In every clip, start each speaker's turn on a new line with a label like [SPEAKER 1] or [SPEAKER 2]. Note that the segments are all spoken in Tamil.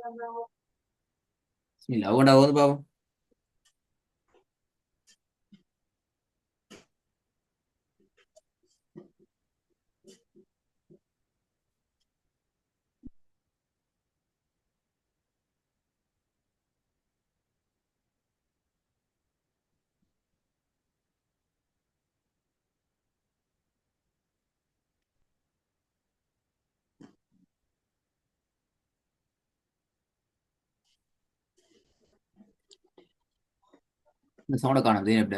[SPEAKER 1] பிஸ்மில்லா அவன்டா ஓது பாவம். இந்த சவுண்டை காணும் ஜெயினப்ட.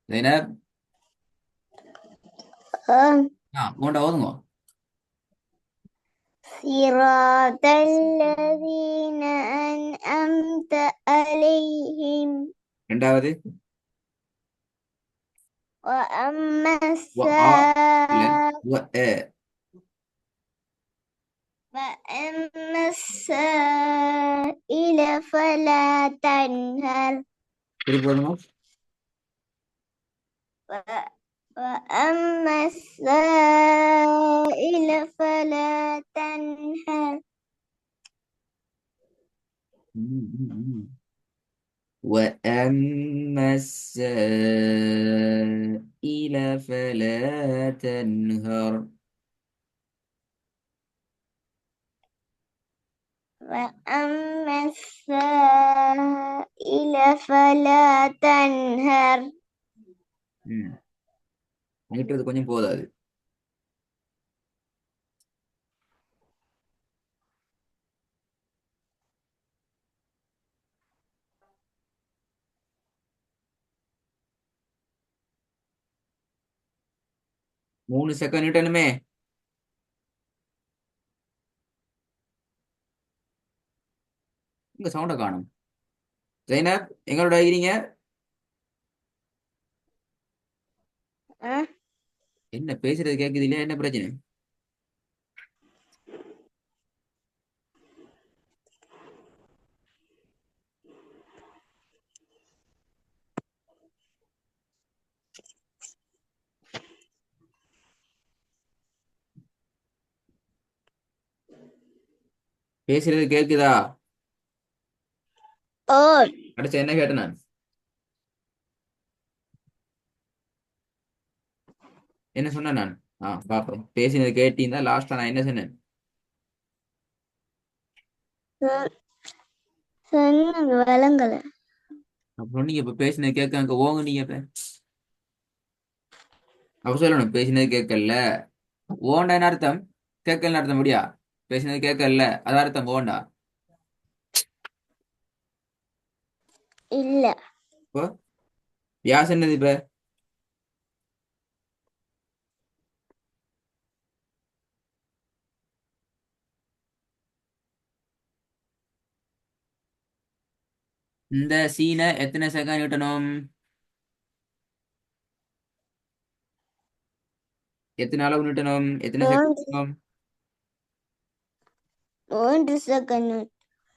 [SPEAKER 1] ஜெயினப். ஓண்டா ஓதுங்க.
[SPEAKER 2] صراط الذين أنعمت عليهم
[SPEAKER 1] ரெண்டாவது
[SPEAKER 2] وأما
[SPEAKER 1] இல்ல
[SPEAKER 2] السائل
[SPEAKER 1] ஏ.
[SPEAKER 2] فأما السائل فلا تنهر
[SPEAKER 1] திருப்பி ஓதுங்க.
[SPEAKER 2] وأما السائل فلا تنهر
[SPEAKER 1] وأما السائل فلا تنهر.
[SPEAKER 2] وأما السائل فلا تنهر
[SPEAKER 1] நீட்டுறது கொஞ்சம் போதாது. மூணு செகண்ட் நீட்டணுமே. இங்க சவுண்ட காணும். ஜெயினப் எங்களோட இருக்கிறீங்க? என்ன பேசுறது கேக்குது இல்லையா? என்ன பிரச்சனை? பேசுறது கேக்குதா? கடைசி என்ன கேட்டேன் நான்? என்ன சொன்னேன் நான்? பாப்போம். பேசினது கேட்டீங்கன்னா லாஸ்டா நான் என்ன சொன்னேன்?
[SPEAKER 2] சொன்னது வழங்கல.
[SPEAKER 1] அப்புறம் நீங்க இப்ப பேசினது கேட்க அங்க ஓங்க நீங்க இப்ப. அப்ப சொல்லணும் பேசினது கேட்கல. ஓண்டா என்ன அர்த்தம்? கேட்கல அர்த்தம் முடியா? பேசினது கேட்கல அது அர்த்தம் ஓண்டா.
[SPEAKER 2] இல்ல.
[SPEAKER 1] இப்போ யாஸ் என்னது இப்ப? இந்த சீனை எத்தனை செகண்ட் நீட்டணும்? எத்தனை அளவு நீட்டணும்? எத்தனை செகண்ட்?
[SPEAKER 2] 3 செகண்ட்.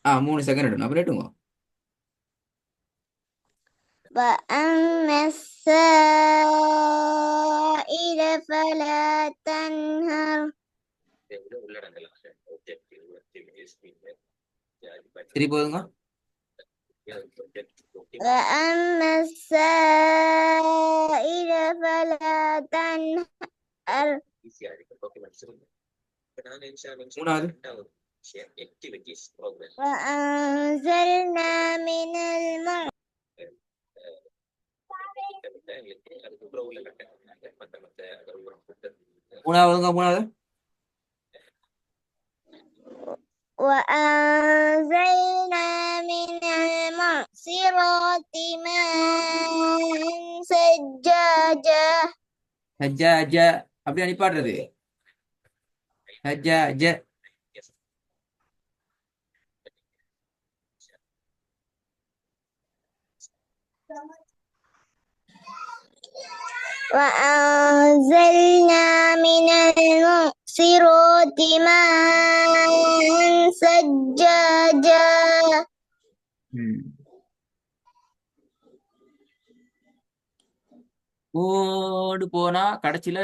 [SPEAKER 1] 3 செகண்ட் நீட்டணும். அப்ப நீட்டுங்க.
[SPEAKER 2] وأما السائل فلا تنهر
[SPEAKER 1] சரி போதுங்க.
[SPEAKER 2] وأما السائل فلا تنهر
[SPEAKER 1] மூணாவது
[SPEAKER 2] وأنزلنا من الماء
[SPEAKER 1] மூணாவது
[SPEAKER 2] وأنزلنا من المعصرات ماء ثجاجا
[SPEAKER 1] ஹஜ்ஜாஜ அப்படி அனுப்பாடுறது. ஹஜ்ஜாஜ
[SPEAKER 2] وأنزلنا من المعصرات ماء ثجاجا
[SPEAKER 1] ஓடு போனா கடைசியில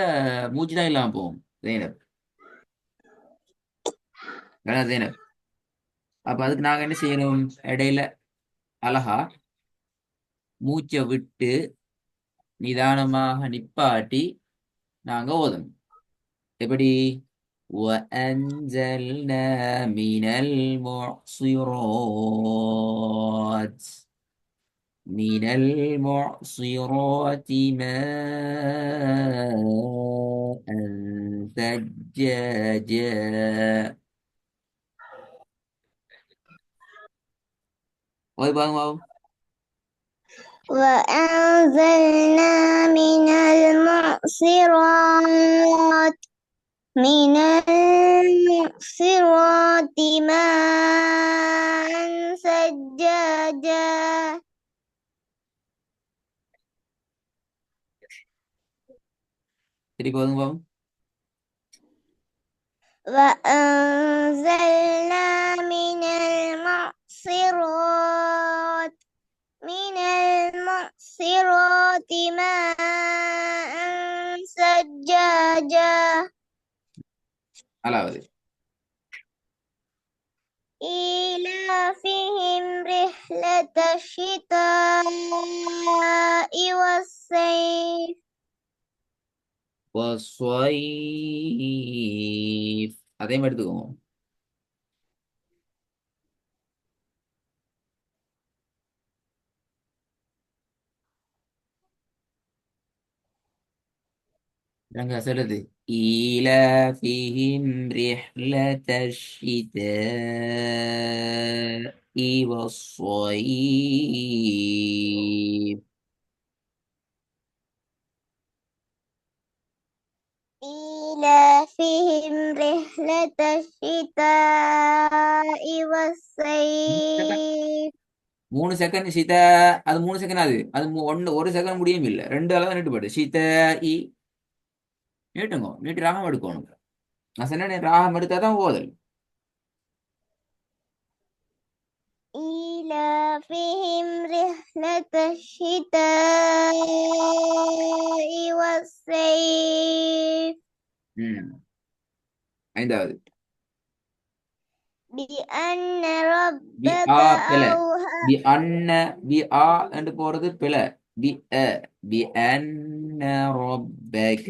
[SPEAKER 1] மூச்சுதான் இல்லாம போகும். ஜெயினப் ஜெயினப் அப்ப அதுக்கு நாங்க என்ன செய்யணும்? இடையில அழகா மூச்சை விட்டு நிதானமாக நிப்பாட்டி நாங்க ஓதணும். எப்படி? وأنزلنا من المعصرات ماء ثجاجا. Ôi vâng không?
[SPEAKER 2] وأنزلنا من المعصرات ماء ثجاجا.
[SPEAKER 1] Jadi vâng không?
[SPEAKER 2] وأنزلنا من المعصرات ماء ثجاجا.
[SPEAKER 1] Alaவது.
[SPEAKER 2] إيلافهم رحلة الشتاء والصيف.
[SPEAKER 1] والصيف. அதே மாதிரி எடுத்துக்குவோம். நாங்க சொல்றது إيلافهم رحلة الشتاء والصيف.
[SPEAKER 2] إيلافهم رحلة الشتاء والصيف.
[SPEAKER 1] 3 செகண்ட் சீத. அது 3 செகண்ட். அது ஒன்னு 1 செகண்ட் முடியும் இல்ல. 2 அளவு நீட்டுப்பாடு சீத இ நீட்டுங்க. நீட்டு ராகம் எடுக்கணும். நான் சொன்ன ராகம் எடுத்தாதான் ஓதல்.
[SPEAKER 2] إيلافهم رحلة الشتاء والصيف.
[SPEAKER 1] ம். 5வது.
[SPEAKER 2] بأن
[SPEAKER 1] பி
[SPEAKER 2] ربك
[SPEAKER 1] ஆ பில.
[SPEAKER 2] أوحى.
[SPEAKER 1] பி அன்ன பி ஆ என்று போறது பில. பி அ பி அன்ன ரப்பக.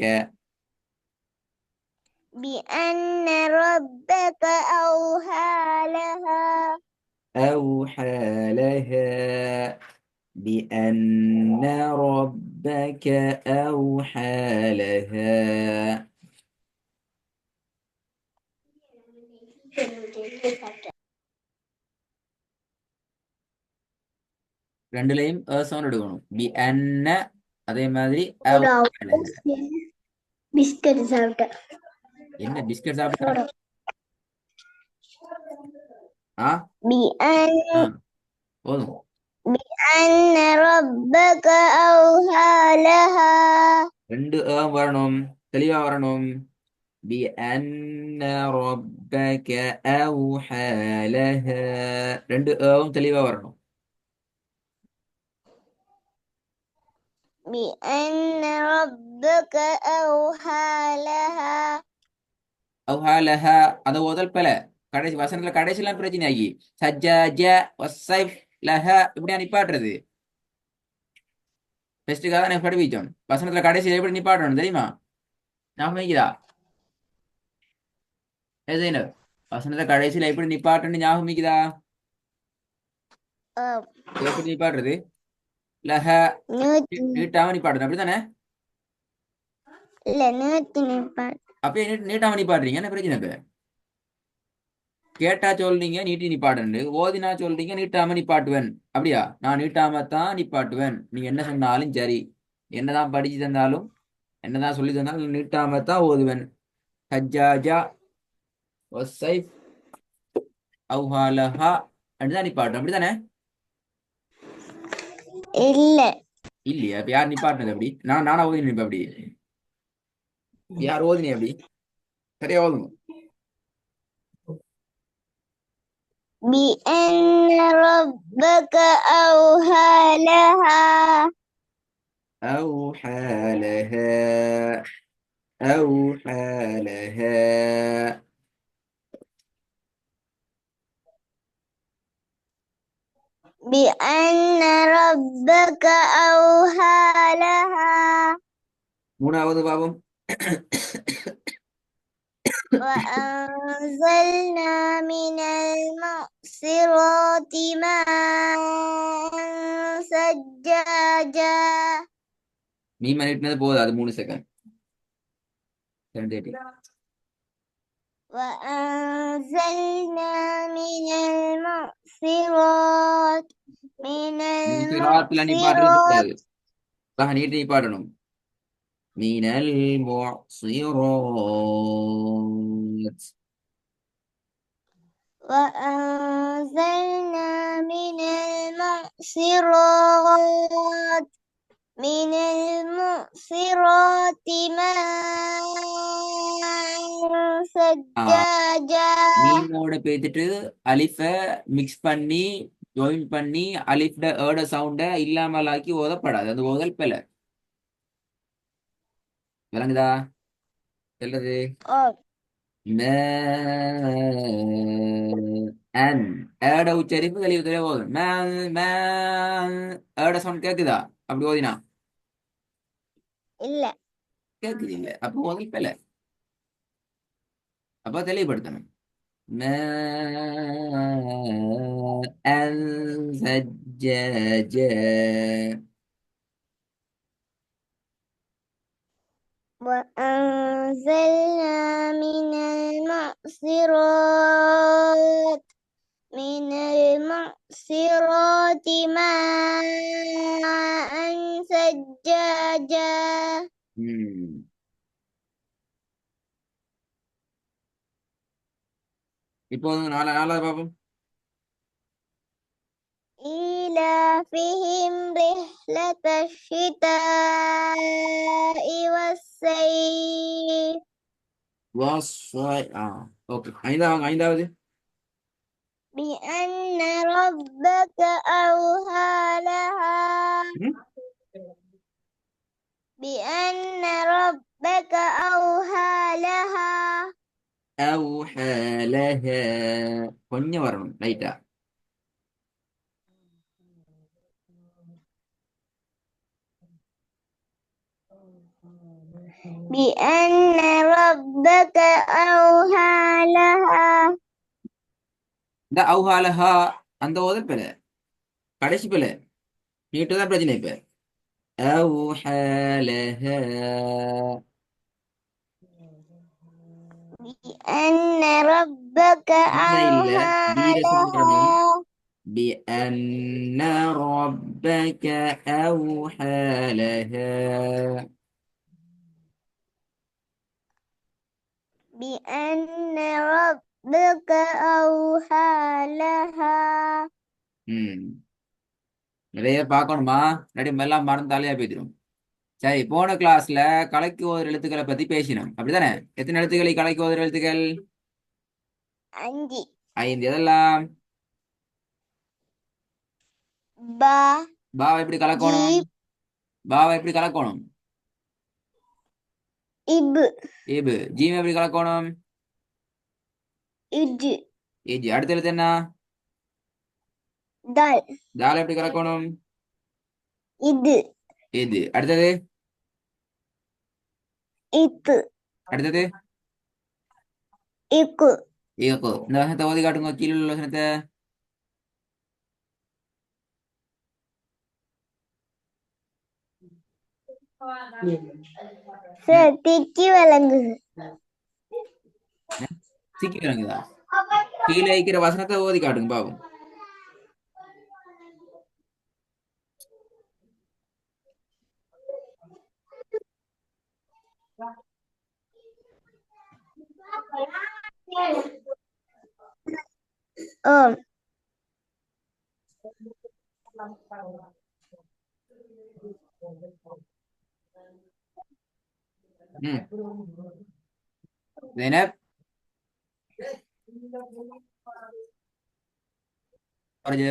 [SPEAKER 2] بأن ربك أوحى لها.
[SPEAKER 1] أوحى لها. بأن ربك أوحى لها. ரெண்டுலையும் சவுண்ட் எடுக்கணும். பி அன்ன அதே மாதிரி أوحى لها.
[SPEAKER 2] பிஸ்கட் சாப்பிட்டேன்.
[SPEAKER 1] என்ன பிஸ்கட் சாப்பிட்டா? ஆ
[SPEAKER 2] بأن
[SPEAKER 1] ஆ போதும்.
[SPEAKER 2] بأن ربك أوحى لها.
[SPEAKER 1] 2 வரணும். தெளிவா வரணும். بأن ربك أوحى لها. 2 தெளிவா வரணும்.
[SPEAKER 2] بأن ربك أوحى لها.
[SPEAKER 1] أوحى لها அந்த ஓதல் பிழை. கடைசி வசனத்துல கடைசிலாம் பிரச்சனை ஆகி சஜ்ஜாஜ வஸ்ஸைஃப் லஹா இப்படியா நிப்பாட்டுறது. பெஸ்ட்டுக்காக தான் படிப்பிச்சோம். வசனத்துல கடைசியில் எப்படி நிப்பாட்டணும் தெரியுமா? ஞாபகம் வைக்கிறா? ஏதேனோ வசனத்தை கடைசியில எப்படி நிப்பாட்டணும் ஞாபகம் வைக்குதா? எப்படி நிப்பாட்டுறது? லஹ
[SPEAKER 2] நூத்தி
[SPEAKER 1] நீட்டாம நிப்பாட்டணும் அப்படித்தானே?
[SPEAKER 2] இல்ல நூத்தி நிப்பாட்டு.
[SPEAKER 1] அப்பயே நீட்டாம நிப்பாட்டுறீங்க. என்ன பிரச்சனை இப்ப? கேட்டா சொல்றீங்க நீட்டி நிப்பாட்டுன்னு, ஓதினா சொல்றீங்க நீட்டாம நிப்பாட்டுவேன். அப்படியா? நான் நீட்டாம தான் நிப்பாட்டுவேன். நீங்க என்ன சொன்னாலும் சரி, என்னதான் படிச்சு தந்தாலும் என்னதான் சொல்லி தந்தாலும் நீட்டாம தான் ஓதுவேன். ஹஜ்ஜாஜா வஸ்ஸைஃப் அவ்ஹாலஹா அப்படிதான் நிப்பாட்டும். அப்படித்தானே?
[SPEAKER 2] இல்ல
[SPEAKER 1] இல்லையா? அப்ப யார் நிப்பாட்டினது? அப்படி நானா ஓதி நிப்பேன். அப்படி யார் ஓதினி? அப்படி சரியா ஓதுங்க.
[SPEAKER 2] بأن ربك أوحى لها.
[SPEAKER 1] أوحى لها. أوحى لها.
[SPEAKER 2] بأن ربك أوحى لها
[SPEAKER 1] மூணாவது பாவம்.
[SPEAKER 2] وأنزلنا من المعصرات ماء ثجاجا
[SPEAKER 1] மீன் பண்ணிட்டு போகுது அது 3 செகண்ட். 780.
[SPEAKER 2] وأنزلنا من المعصرات
[SPEAKER 1] மூசிராத்துல நீ பாடுறது கூடாது. நீட்டு நீ பாடணும். மீனல் முசிராத்.
[SPEAKER 2] وأنزلنا من المعصرات ماء ثجاجا
[SPEAKER 1] மீனோட பேத்துட்டு அலிஃப மிக்ஸ் பண்ணி ஜாயின் பண்ணி அலிஃப்ட ஏட சவுண்ட இல்லாமலாக்கி ஓதப்படாது. அது ஓதல் பிழை. விளங்குதா சொல்றது? அன் ஏட உச்சரிப்பு தெளிவு ஓதும். ஏட சவுண்ட் கேக்குதா? அப்படி ஓதினா
[SPEAKER 2] இல்ல
[SPEAKER 1] கேக்குது இல்ல, அப்போ ஓதல் பிழை. அப்ப தெளிவுபடுத்தணும். ماء ثجاجا.
[SPEAKER 2] وأنزلنا من المعصرات ماء ثجاجا
[SPEAKER 1] இப்போ நாலாவது பாப்போம்.
[SPEAKER 2] إيلافهم رحلة الشتاء والصيف
[SPEAKER 1] ஓகே. ஐந்தாவது.
[SPEAKER 2] بأن ربك أوحى لها بأن ربك أوحى لها
[SPEAKER 1] أوحى لها கொஞ்சம் வரணும் லைட்டா.
[SPEAKER 2] بأن ربك أوحى لها
[SPEAKER 1] இந்த அவுஹாலஹா அந்த ஓதல் பிழை, கடைசி பிழை. நீட்டுதான் பிரச்சனை. இப்ப அவுஹாலஹா.
[SPEAKER 2] بأن ربك أوحى لها
[SPEAKER 1] بأن ربك أوحى لها.
[SPEAKER 2] بأن ربك أوحى لها
[SPEAKER 1] நிறைய பார்க்கணுமா? இல்லாட்டி எல்லாம் மறந்து தலையா போயிடும். சரி, போன கிளாஸ்ல கலக்கி ஓதுற எழுத்துக்களை பத்தி பேசினோம், அப்படித்தானே? எத்தனை எழுத்துக்களை கலக்கி ஓதுற எழுத்துக்கள்?
[SPEAKER 2] 5.
[SPEAKER 1] 5. எதெல்லாம்? பாவை எப்படி கலக்கணும்? பாவை எப்படி கலக்கணும்? இபு. ஜீம் எப்படி கலக்கணும்? இஜ். அடுத்த எழுத்து என்ன? தால் எப்படி கலக்கணும்? இது. அடுத்தது? அடுத்தது? இக்கு. இந்த வசனத்தை ஓதி காட்டுங்க. கீழே உள்ள வசனத்தை.
[SPEAKER 2] திக்கி விளங்குது.
[SPEAKER 1] சிக்கி விளங்குதா? கீழே இருக்கிற வசனத்தை ஓதி காட்டுங்க பாவம். زينب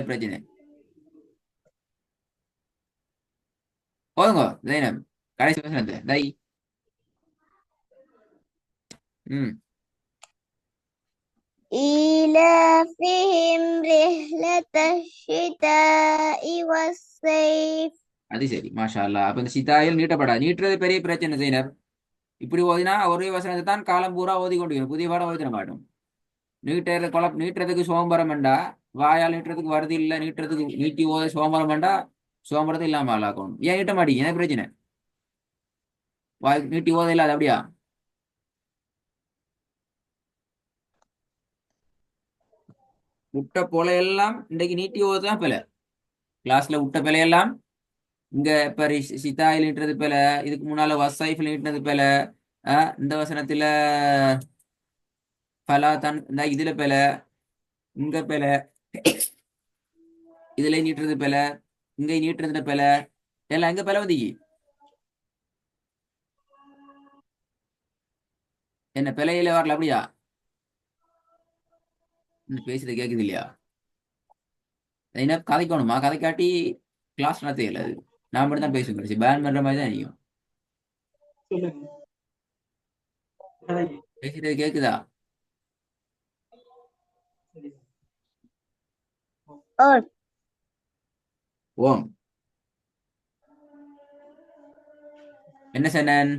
[SPEAKER 1] பிரச்சனை போதுங்க. ஜெயனப் கடைசி வசனத்தை தை.
[SPEAKER 2] إيلافهم رحلة رحلة الشتاء والصيف.
[SPEAKER 1] அது சரி, மாஷா அல்லாஹ். அப்ப இந்த சிதாயில் நீட்டப்படாது. நீட்டுறது பெரிய பிரச்சனை செய்யனர். இப்படி ஓதினா ஒரே வசனத்தை தான் காலம் பூரா ஓதி கொண்டு புதிய பாடம் ஓதிட மாட்டோம். நீட்டுறதுக்கு சோம்பரம் வேண்டா, வாயால் நீட்டுறதுக்கு வருது இல்லை, நீட்டுறதுக்கு நீட்டி ஓத சோம்பரம் வேண்டா, சோம்பரத்தை இல்லாம ஆளாக்கணும். ஏன் நீட்ட மாட்டீங்க? என்ன பிரச்சனை? வாய் நீட்டி ஓத இல்லாத அப்படியா? விட்ட போல எல்லாம் இன்றைக்கு நீட்டி ஓதுதான் பிழை. கிளாஸ்ல விட்ட பிழையெல்லாம் இங்க இப்ப சித்தாயில் நீட்டுறது பிழை, இதுக்கு முன்னால வசாயிஃபில் நீட்டினது பிழை, இந்த வசனத்துல பலா தன் இந்த இதுல பிழை, இங்க பிழை, இதுல நீட்டுறது பிழை, இங்க நீட்டுறதுல பிழை, எல்லாம் எங்க பிழை வந்தீங்க? என்ன பிழையில வரல அப்படியா? பேசுறது கேக்குது இல்லையா? என்ன கதைக்கணுமா? கதை காட்டி கிளாஸ் நடத்தையில அது நான் மட்டும் தான் பேசுவேன். கடைசி பேன் பண்ற மாதிரி தான் நீயும் பேசுறது கேக்குதா?
[SPEAKER 2] Or
[SPEAKER 1] ஓம் என்ன சொன்னேன்?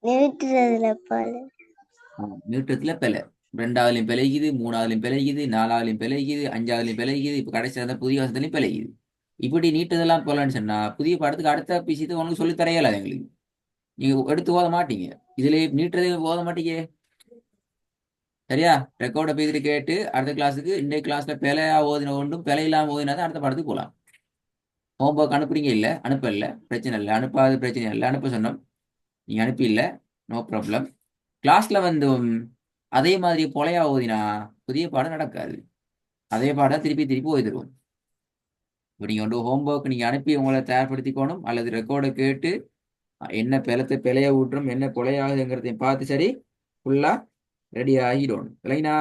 [SPEAKER 2] நிறுத்துறதுல போல.
[SPEAKER 1] நியூட்டத்துல பிழை. ரெண்டாவதுலையும் பிழைக்குது, மூணாவதுலையும் பிழைக்குது, நாலாவதுலையும் பிழைக்குது, அஞ்சாவதுலையும் பிழைக்குது, இப்ப கடைசி அந்த புதிய வருஷத்துலையும் பிழைக்குது. இப்படி நீட்டதெல்லாம் போலன்னு சொன்னா புதிய பாடத்துக்கு அடுத்த பிசித்து உனக்கு சொல்லி தரையல எங்களுக்கு. நீங்க எடுத்து ஓத மாட்டீங்க. இதுல நீட்டுறதே ஓத மாட்டீங்க. சரியா? ரெக்கார்டை பேசிட்டு கேட்டு அடுத்த கிளாஸுக்கு இந்த கிளாஸ்ல பிழையா ஓதின ஒன்றும் பிழை இல்லாம ஓதினா தான் அடுத்த பாடத்துக்கு போகலாம். ஹோம்ஒர்க் அனுப்புறீங்க இல்ல, அனுப்பல, பிரச்சனை இல்லை. அனுப்பாத பிரச்சனை இல்லை, அனுப்ப சொன்னோம், நீங்க அனுப்பி இல்ல, நோ ப்ராப்ளம். கிளாஸ்ல வந்து அதே மாதிரி பொலையா ஓதினா புதிய பாடம் நடக்காது. அதே பாடம் திருப்பி திருப்பி ஓதி தருவோம். இப்போ நீங்க வந்து ஹோம்ஒர்க் நீங்க அனுப்பி உங்களை தயார்படுத்திக்கணும், அல்லது ரெக்கார்டை கேட்டு என்ன பிழைய விட்டுரும், என்ன பொலையாகுதுங்கிறதையும் பார்த்து சரி ஃபுல்லா ரெடி ஆகிடணும் இல்லைனா?